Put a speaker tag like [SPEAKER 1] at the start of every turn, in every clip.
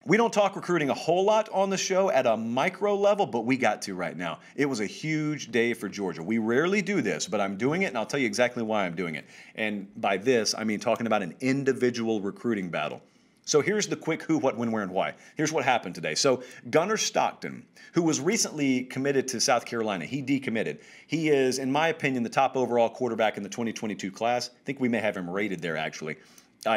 [SPEAKER 1] We don't talk recruiting a whole lot on the show at a micro level, but we got to right now. It was a huge day for Georgia. We rarely do this, but I'm doing it, and I'll tell you exactly why I'm doing it. And by this, I mean talking about an individual recruiting battle. So here's the quick who, what, when, where, and why. Here's what happened today. So Gunnar Stockton, who was recently committed to South Carolina, he decommitted. He is, in my opinion, the top overall quarterback in the 2022 class. I think we may have him rated there, actually.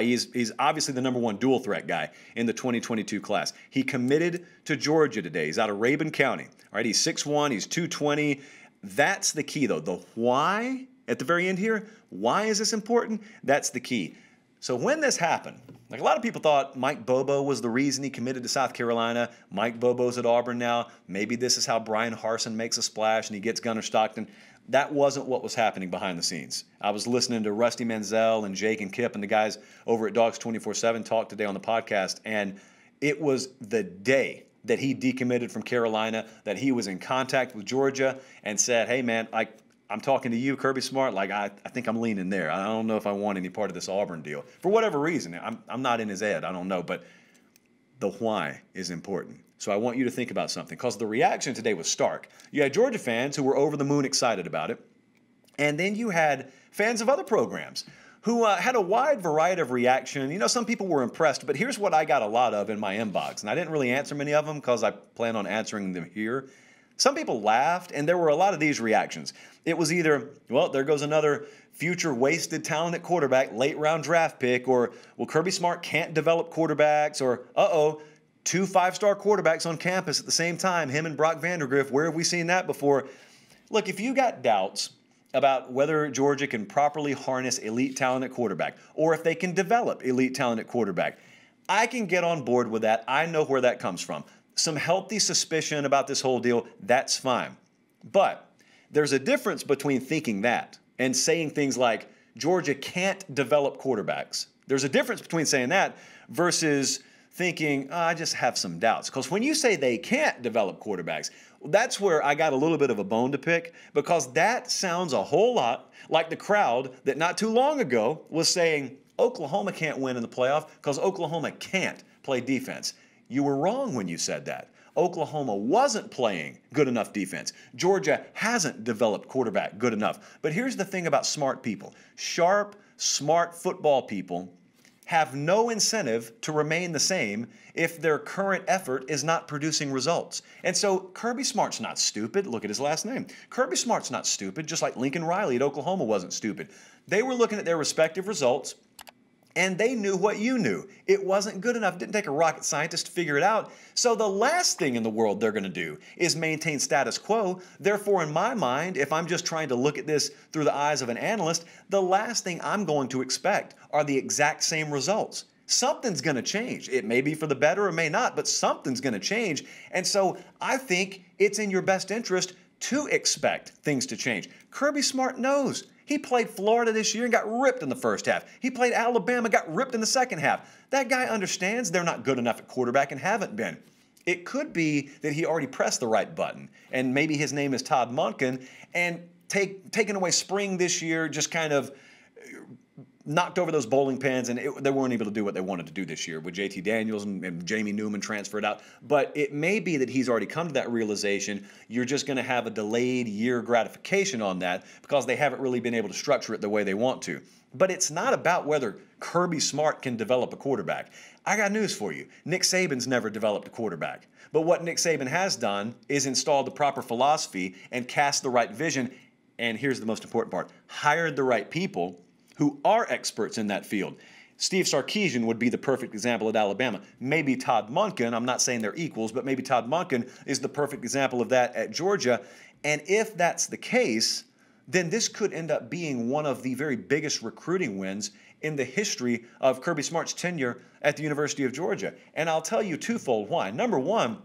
[SPEAKER 1] He's obviously the number one dual threat guy in the 2022 class. He committed to Georgia today. He's out of Rabun County. All right, he's 6'1", he's 220. That's the key, though. The why at the very end here, why is this important? That's the key. So when this happened, like a lot of people thought Mike Bobo was the reason he committed to South Carolina. Mike Bobo's at Auburn now. Maybe this is how Brian Harsin makes a splash and he gets Gunnar Stockton. That wasn't what was happening behind the scenes. I was listening to Rusty Manziel and Jake and Kip and the guys over at Dogs 24/7 talk today on the podcast, and it was the day that he decommitted from Carolina, that he was in contact with Georgia and said, hey, man, I'm talking to you, Kirby Smart. I think I'm leaning there. I don't know if I want any part of this Auburn deal. For whatever reason, I'm not in his head. I don't know. But the why is important. So I want you to think about something, because the reaction today was stark. You had Georgia fans who were over the moon excited about it. And then you had fans of other programs who had a wide variety of reaction. You know, some people were impressed, but here's what I got a lot of in my inbox. And I didn't really answer many of them because I plan on answering them here. Some people laughed, and there were a lot of these reactions. It was either, well, there goes another future wasted talent at quarterback, late round draft pick, or, well, Kirby Smart can't develop quarterbacks, or, uh-oh, 2 5-star quarterbacks on campus at the same time, him and Brock Vandergriff. Where have we seen that before? Look, if you got doubts about whether Georgia can properly harness elite talent at quarterback, or if they can develop elite talent at quarterback, I can get on board with that. I know where that comes from. Some healthy suspicion about this whole deal, that's fine. But there's a difference between thinking that and saying things like Georgia can't develop quarterbacks. There's a difference between saying that versus thinking, I just have some doubts. Because when you say they can't develop quarterbacks, that's where I got a little bit of a bone to pick, because that sounds a whole lot like the crowd that not too long ago was saying Oklahoma can't win in the playoff because Oklahoma can't play defense. You were wrong when you said that. Oklahoma wasn't playing good enough defense. Georgia hasn't developed quarterback good enough. But here's the thing about smart people. Sharp, smart football people have no incentive to remain the same if their current effort is not producing results. And so Kirby Smart's not stupid. Look at his last name. Kirby Smart's not stupid, just like Lincoln Riley at Oklahoma wasn't stupid. They were looking at their respective results, and they knew what you knew. It wasn't good enough. It didn't take a rocket scientist to figure it out. So the last thing in the world they're going to do is maintain status quo. Therefore, in my mind, if I'm just trying to look at this through the eyes of an analyst, the last thing I'm going to expect are the exact same results. Something's going to change. It may be for the better, it may not, but something's going to change. And so I think it's in your best interest to expect things to change. Kirby Smart knows. He played Florida this year and got ripped in the first half. He played Alabama, got ripped in the second half. That guy understands they're not good enough at quarterback and haven't been. It could be that he already pressed the right button, and maybe his name is Todd Monken, and taking away spring this year just kind of knocked over those bowling pins, and they weren't able to do what they wanted to do this year with JT Daniels and Jamie Newman transferred out. But it may be that he's already come to that realization. You're just going to have a delayed year gratification on that because they haven't really been able to structure it the way they want to. But it's not about whether Kirby Smart can develop a quarterback. I got news for you. Nick Saban's never developed a quarterback. But what Nick Saban has done is installed the proper philosophy and cast the right vision. And here's the most important part. Hired the right people who are experts in that field. Steve Sarkisian would be the perfect example at Alabama. Maybe Todd Monken, I'm not saying they're equals, but maybe Todd Monken is the perfect example of that at Georgia. And if that's the case, then this could end up being one of the very biggest recruiting wins in the history of Kirby Smart's tenure at the University of Georgia. And I'll tell you twofold why. Number one,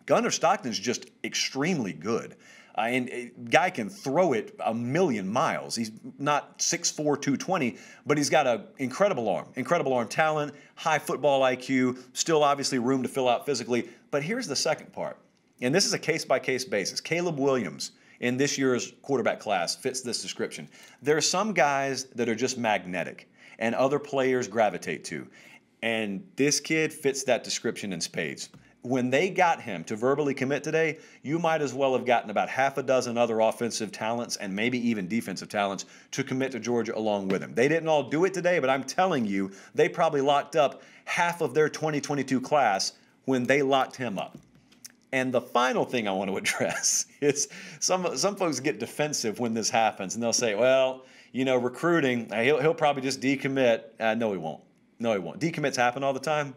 [SPEAKER 1] Gunnar Stockton's just extremely good. And a guy can throw it a million miles. He's not 6'4", 220, but he's got an incredible arm talent, high football IQ, still obviously room to fill out physically. But here's the second part, and this is a case-by-case basis. Caleb Williams in this year's quarterback class fits this description. There are some guys that are just magnetic and other players gravitate to. And this kid fits that description in spades. When they got him to verbally commit today, you might as well have gotten about half a dozen other offensive talents and maybe even defensive talents to commit to Georgia along with him. They didn't all do it today, but I'm telling you, they probably locked up half of their 2022 class when they locked him up. And the final thing I want to address is some folks get defensive when this happens, and they'll say, well, you know, recruiting, he'll probably just decommit. No, he won't. No, he won't. Decommits happen all the time.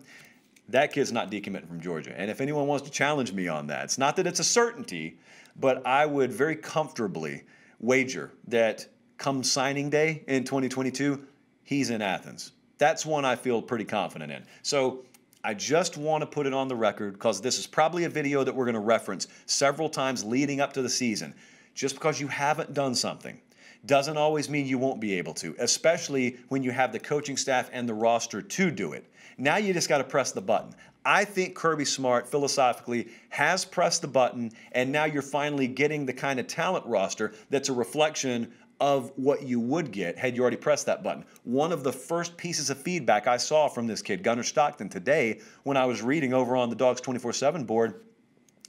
[SPEAKER 1] That kid's not decommitting from Georgia. And if anyone wants to challenge me on that, it's not that it's a certainty, but I would very comfortably wager that come signing day in 2022, he's in Athens. That's one I feel pretty confident in. So I just want to put it on the record because this is probably a video that we're going to reference several times leading up to the season. Just because you haven't done something doesn't always mean you won't be able to, especially when you have the coaching staff and the roster to do it. Now you just got to press the button. I think Kirby Smart, philosophically, has pressed the button, and now you're finally getting the kind of talent roster that's a reflection of what you would get had you already pressed that button. One of the first pieces of feedback I saw from this kid, Gunnar Stockton, today when I was reading over on the Dogs 24/7 board,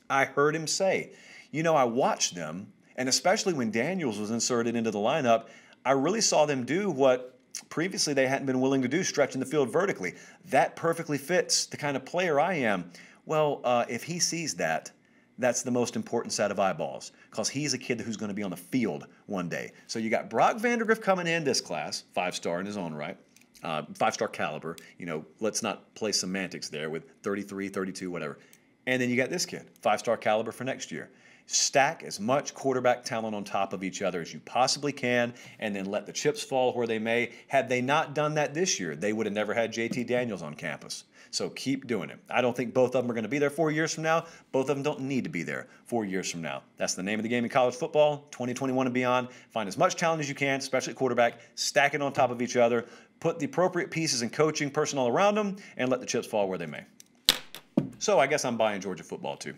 [SPEAKER 1] I heard him say, you know, I watched them, and especially when Daniels was inserted into the lineup, I really saw them do what previously they hadn't been willing to do, stretching the field vertically. That perfectly fits the kind of player I am. Well, if he sees that, that's the most important set of eyeballs because he's a kid who's going to be on the field one day. So you got Brock Vandergriff coming in this class, 5-star in his own right, 5-star caliber. You know, let's not play semantics there with 33, 32, whatever. And then you got this kid, 5-star caliber for next year. Stack as much quarterback talent on top of each other as you possibly can, and then let the chips fall where they may. Had they not done that this year, they would have never had JT Daniels on campus. So keep doing it. I don't think both of them are going to be there 4 years from now. Both of them don't need to be there 4 years from now. That's the name of the game in college football, 2021 and beyond. Find as much talent as you can, especially at quarterback, stack it on top of each other, put the appropriate pieces in coaching personnel around them, and let the chips fall where they may. So I guess I'm buying Georgia football too.